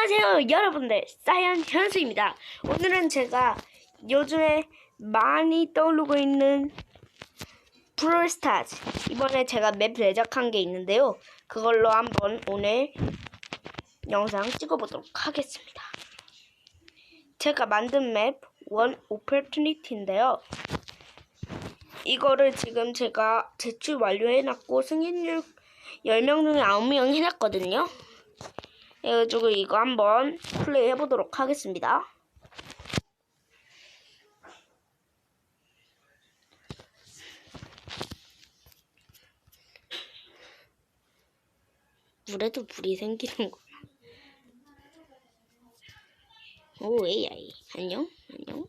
안녕하세요 여러분들, 사이언 현수입니다. 오늘은 제가 요즘에 많이 떠오르고 있는 브롤스타즈, 이번에 제가 맵 제작한 게 있는데요, 그걸로 한번 오늘 영상 찍어보도록 하겠습니다. 제가 만든 맵 원 오퍼튜니티인데요, 이거를 지금 제가 제출 완료해놨고 승인율 10명 중에 9명 해놨거든요. 그래가지고 이거 한번 플레이 해보도록 하겠습니다. 물에도 불이 생기는 거야. 오, AI. 안녕? 안녕?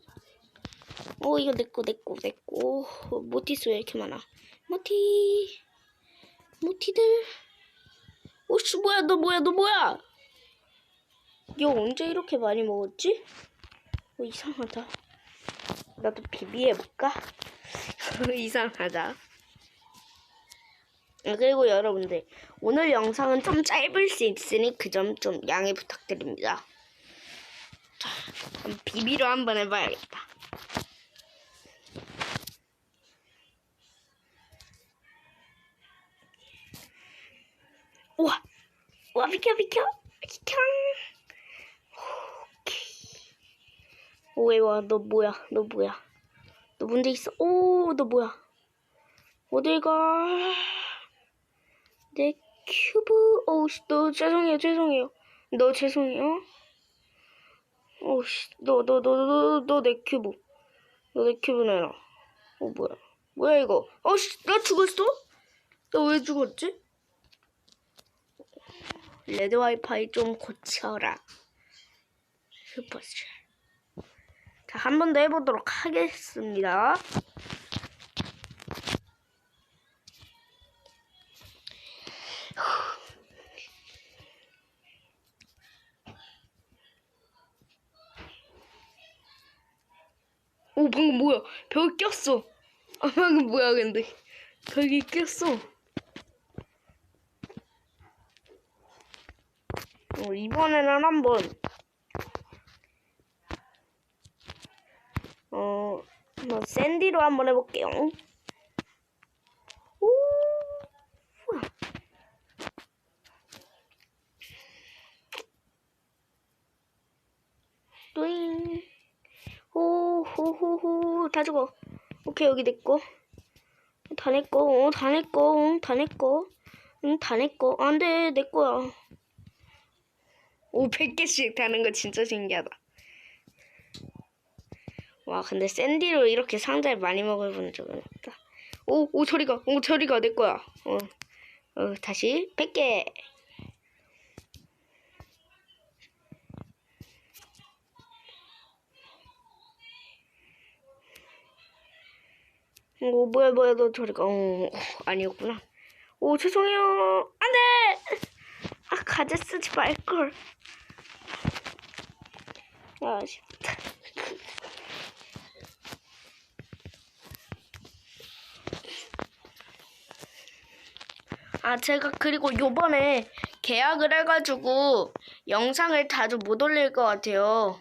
오, 이거 내꺼. 모티스 왜 이렇게 많아? 모티들. 오씨, 뭐야, 너 뭐야? 얘 언제 이렇게 많이 먹었지? 이상하다. 나도 비비해볼까? 이상하다. 그리고 여러분들, 오늘 영상은 좀 짧을 수 있으니 그 점 좀 양해 부탁드립니다. 자, 그럼 비비로 한번 해봐야겠다. 우와, 비켜. 오케이. 와, 너 뭐야? 너 문제 있어? 오, 너 뭐야? 어딜 가? 내 큐브. 오우씨, 너 죄송해요. 너 죄송해요. 오우씨, 너 내 큐브. 너 내 큐브 내놔. 뭐야 이거? 어씨, 나 죽었어? 너 왜 죽었지? 레드 와이파이 좀 고쳐라. 슈퍼스타. 자, 한 번 더 해보도록 하겠습니다. 오, 방금 뭐야? 벽에 꼈어. 방금 뭐야, 근데. 벽에 꼈어. 이번에는 한번 샌디로 한번 해볼게요. 오, 또잉. 호호호호, 다 죽어. 오케이, 여기 내꺼. 다 내꺼. 다 내꺼. 안 돼, 내꺼야. 오, 100개씩 다는 거 진짜 신기하다. 와, 근데 샌디로 이렇게 상자를 많이 먹어본 적은 없다. 오, 저리가. 내 거야. 다시 100개. 뭐야, 너 저리가. 아니었구나. 오, 죄송해요. 안 돼! 가재 쓰지 말걸. 아쉽다. 제가 그리고 요번에 계약을 해가지고 영상을 자주 못 올릴 것 같아요.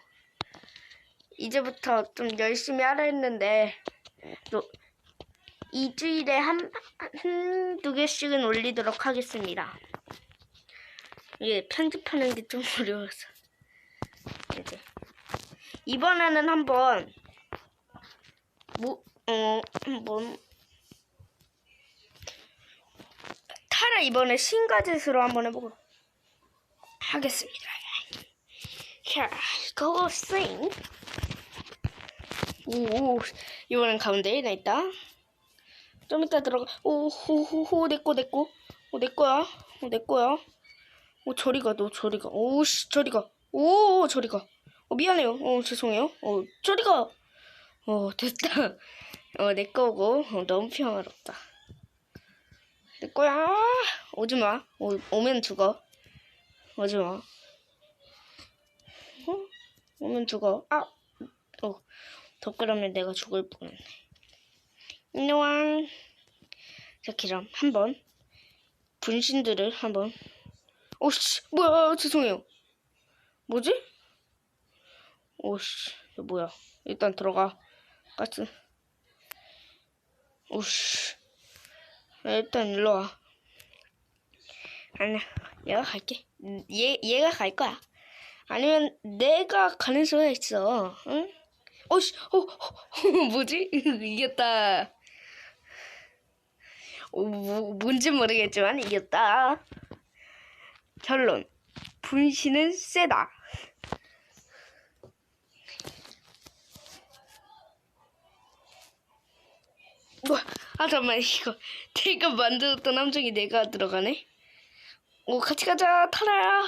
이제부터 좀 열심히 하려 했는데, 또 2주일에 한두 개씩은 올리도록 하겠습니다. 이게 편집하는 게 좀 어려워서. 이번에는 한번 타라 이번에 신가젯으로 한번 해보고 하겠습니다. 자, go sing. 오, 이번엔 가운데에 나 있다. 좀 이따 들어가. 호호호, 내 거야. 오, 저리가. 오씨, 저리가. 오, 저리가. 미안해요. 죄송해요. 저리가. 됐다. 내 거고. 너무 평화롭다. 내 거야. 오지마. 오면 죽어. 오지마. 오면 죽어. 더 그러면 내가 죽을 뻔했네. 안녕. 자, 그럼 한번 분신들을 한번. 오씨, 뭐야, 죄송해요. 뭐지? 오씨, 이거 뭐야? 일단 들어가. 가스. 오씨. 일단 일로 와. 아니야, 얘가 갈게. 얘가 갈 거야. 아니면 내가 가는 수가 있어. 응? 오씨, 뭐지? 이겼다. 뭔지 모르겠지만 이겼다. 결론. 분신은 세다. 잠깐만, 이거 내가 만들었던 함정이 내가 들어가네. 오, 같이 가자, 타라야.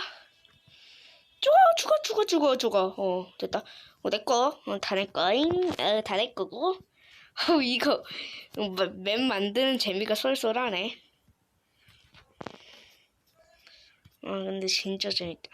죽어. 됐다. 내 거. 다 내 거잉. 다 내 거고. 이거 맵 만드는 재미가 쏠쏠하네. 근데 진짜 재밌다.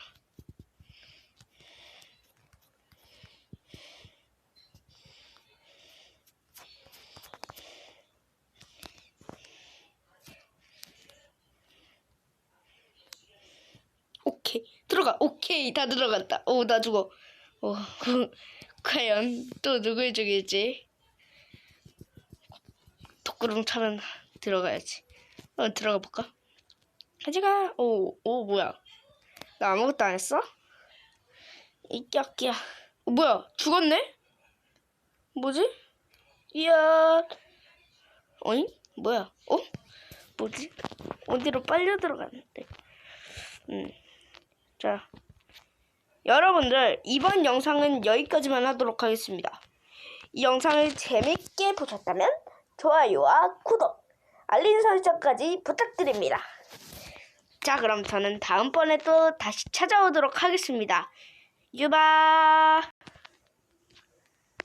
오케이. 들어가. 오케이. 다 들어갔다. 오, 나 죽어. 과연 또 누굴 죽일지. 독구름처럼 들어가야지. 들어가 볼까? 가지가. 오, 뭐야? 나 아무것도 안 했어? 이끼야. 뭐야? 죽었네? 뭐지? 이야. 어잉? 뭐야? 뭐지? 어디로 빨려 들어갔는데? 자, 여러분들 이번 영상은 여기까지만 하도록 하겠습니다. 이 영상을 재밌게 보셨다면 좋아요와 구독, 알림 설정까지 부탁드립니다. 자, 그럼 저는 다음번에 또 다시 찾아오도록 하겠습니다. 유바.